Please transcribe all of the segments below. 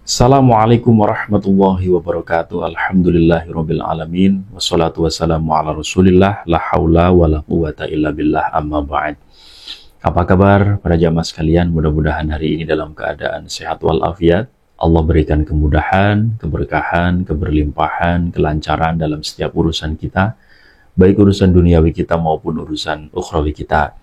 Assalamualaikum warahmatullahi wabarakatuh. Alhamdulillahirabbil alamin. Wassalatu wassalamu ala Rasulillah, la haula wala quwata illa billah, amma ba'd. Apa kabar para jamaah sekalian? Mudah-mudahan hari ini dalam keadaan sehat walafiat. Allah berikan kemudahan, keberkahan, keberlimpahan, kelancaran dalam setiap urusan kita, baik urusan duniawi kita maupun urusan ukhrawi kita.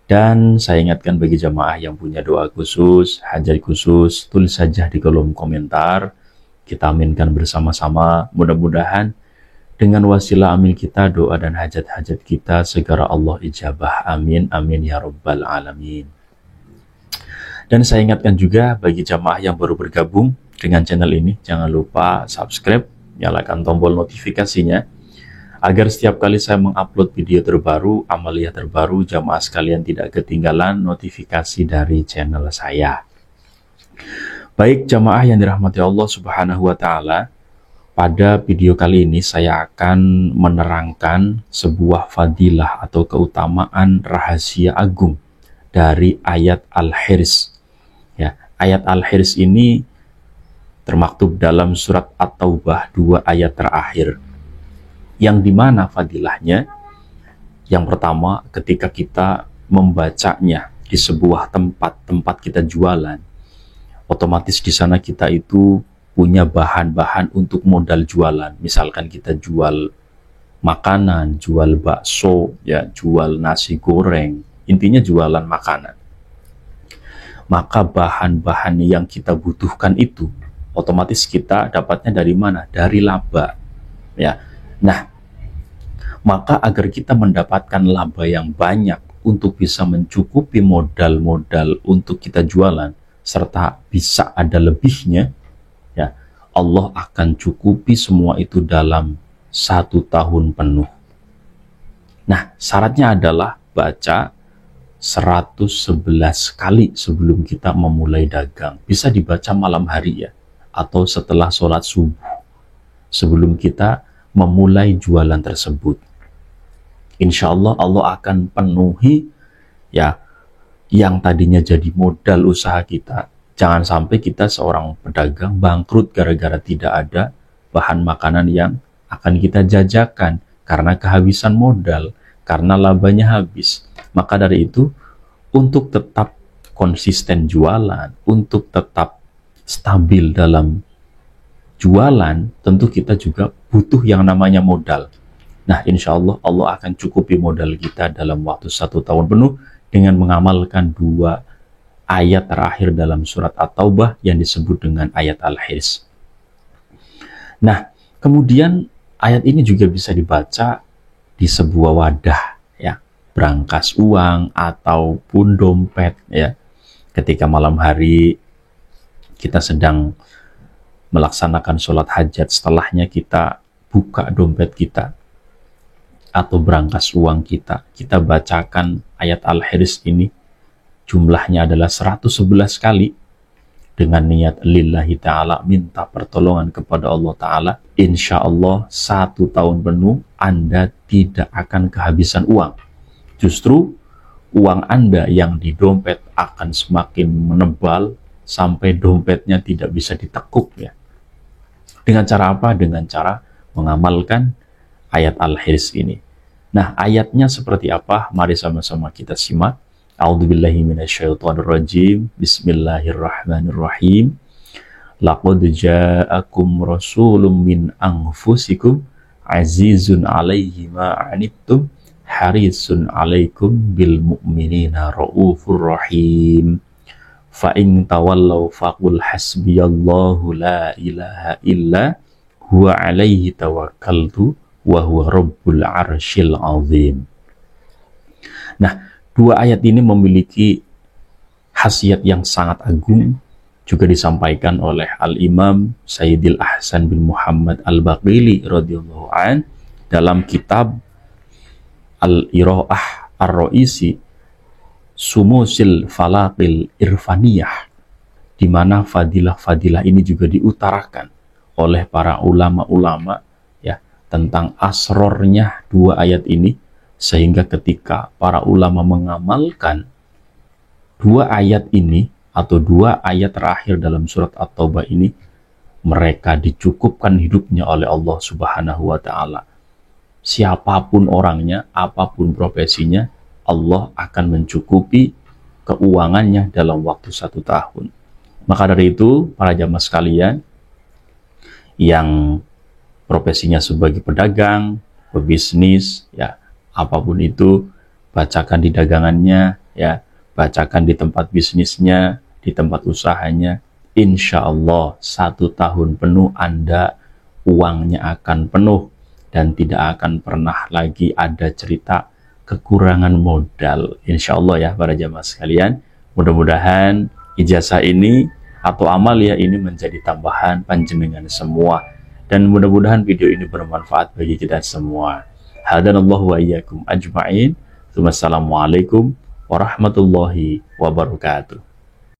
Dan saya ingatkan bagi jamaah yang punya doa khusus, hajat khusus, tulis saja di kolom komentar. Kita aminkan bersama-sama. Mudah-mudahan dengan wasilah amin kita, doa dan hajat-hajat kita segera Allah ijabah. Amin, amin ya rabbal alamin. Dan saya ingatkan juga bagi jamaah yang baru bergabung dengan channel ini, jangan lupa subscribe, nyalakan tombol notifikasinya, agar setiap kali saya mengupload video terbaru, amaliyah terbaru, jamaah sekalian tidak ketinggalan notifikasi dari channel saya. Baik jamaah yang dirahmati Allah Subhanahu wa Ta'ala, pada video kali ini saya akan menerangkan sebuah fadilah atau keutamaan rahasia agung dari ayat Al-Hirs. Ya, ayat Al-Hirs ini termaktub dalam surat At-Taubah 2 ayat terakhir. Yang dimana fadilahnya, yang pertama ketika kita membacanya di sebuah tempat kita jualan, otomatis di sana kita itu punya bahan-bahan untuk modal jualan. Misalkan kita jual makanan, jual bakso, ya, jual nasi goreng, intinya jualan makanan. Maka bahan-bahan yang kita butuhkan itu otomatis kita dapatnya dari mana? Dari laba, ya. Nah, maka agar kita mendapatkan laba yang banyak untuk bisa mencukupi modal-modal untuk kita jualan, serta bisa ada lebihnya, ya, Allah akan cukupi semua itu dalam 1 tahun penuh. Nah, syaratnya adalah baca 111 kali sebelum kita memulai dagang. Bisa dibaca malam hari ya, atau setelah sholat subuh, sebelum kita memulai jualan tersebut. Insya Allah Allah akan penuhi ya yang tadinya jadi modal usaha kita. Jangan sampai kita seorang pedagang bangkrut gara-gara tidak ada bahan makanan yang akan kita jajakan karena kehabisan modal, karena labanya habis. Maka dari itu, untuk tetap konsisten jualan, untuk tetap stabil dalam jualan, tentu kita juga butuh yang namanya modal. Nah, insya Allah Allah akan cukupi modal kita dalam waktu 1 tahun penuh dengan mengamalkan 2 ayat terakhir dalam surat At-Taubah yang disebut dengan ayat Al-Hirs. Nah, kemudian ayat ini juga bisa dibaca di sebuah wadah, ya, berangkas uang ataupun dompet, ya. Ketika malam hari kita sedang melaksanakan sholat hajat, setelahnya kita buka dompet kita atau berangkas uang kita, kita bacakan ayat Al-Hirs ini, jumlahnya adalah 111 kali dengan niat lillahi ta'ala, minta pertolongan kepada Allah Ta'ala. Insya Allah 1 tahun penuh Anda tidak akan kehabisan uang. Justru uang Anda yang di dompet akan semakin menebal sampai dompetnya tidak bisa ditekuk, ya. Dengan cara apa? Dengan cara mengamalkan ayat Al-Hirs ini. Nah, ayatnya seperti apa? Mari sama-sama kita simak. A'udzubillahi minasyaitonirrajim. Bismillahirrahmanirrahim. Laqad ja'akum rasulun min anfusikum azizun 'alaihi ma 'anittum harisun 'alaikum bil mu'minina raufur rahim. Fa in tawallaw faqul hasbiyallahu la ilaha illa huwa 'alaihi tawakkaltu wa huwa rabbul arsyil azim. Nah, 2 ayat ini memiliki khasiat yang sangat agung, juga disampaikan oleh Al-Imam Sayyidil Ahsan bin Muhammad Al-Baqili radhiyallahu an dalam kitab Al-Ira'ah Ar-Ra'isi Sumusil Falaqil Irfaniyah, di mana fadilah-fadilah ini juga diutarakan oleh para ulama-ulama, ya, tentang asrornya 2 ayat ini, sehingga ketika para ulama mengamalkan 2 ayat ini atau 2 ayat terakhir dalam surat At-Taubah ini, mereka dicukupkan hidupnya oleh Allah Subhanahu wa Ta'ala. Siapapun orangnya, apapun profesinya, Allah akan mencukupi keuangannya dalam waktu 1 tahun. Maka dari itu, para jamaah sekalian yang profesinya sebagai pedagang, pebisnis, ya apapun itu, bacakan di dagangannya, ya bacakan di tempat bisnisnya, di tempat usahanya. Insya Allah 1 tahun penuh Anda uangnya akan penuh dan tidak akan pernah lagi ada cerita kekurangan modal. Insya Allah ya para jamaah sekalian. Mudah-mudahan ijazah ini atau amalia ini menjadi tambahan panjenengan semua. Dan mudah-mudahan video ini bermanfaat bagi kita semua. Hadanallahu wa iyyakum ajma'in. Wassalamualaikum warahmatullahi wabarakatuh.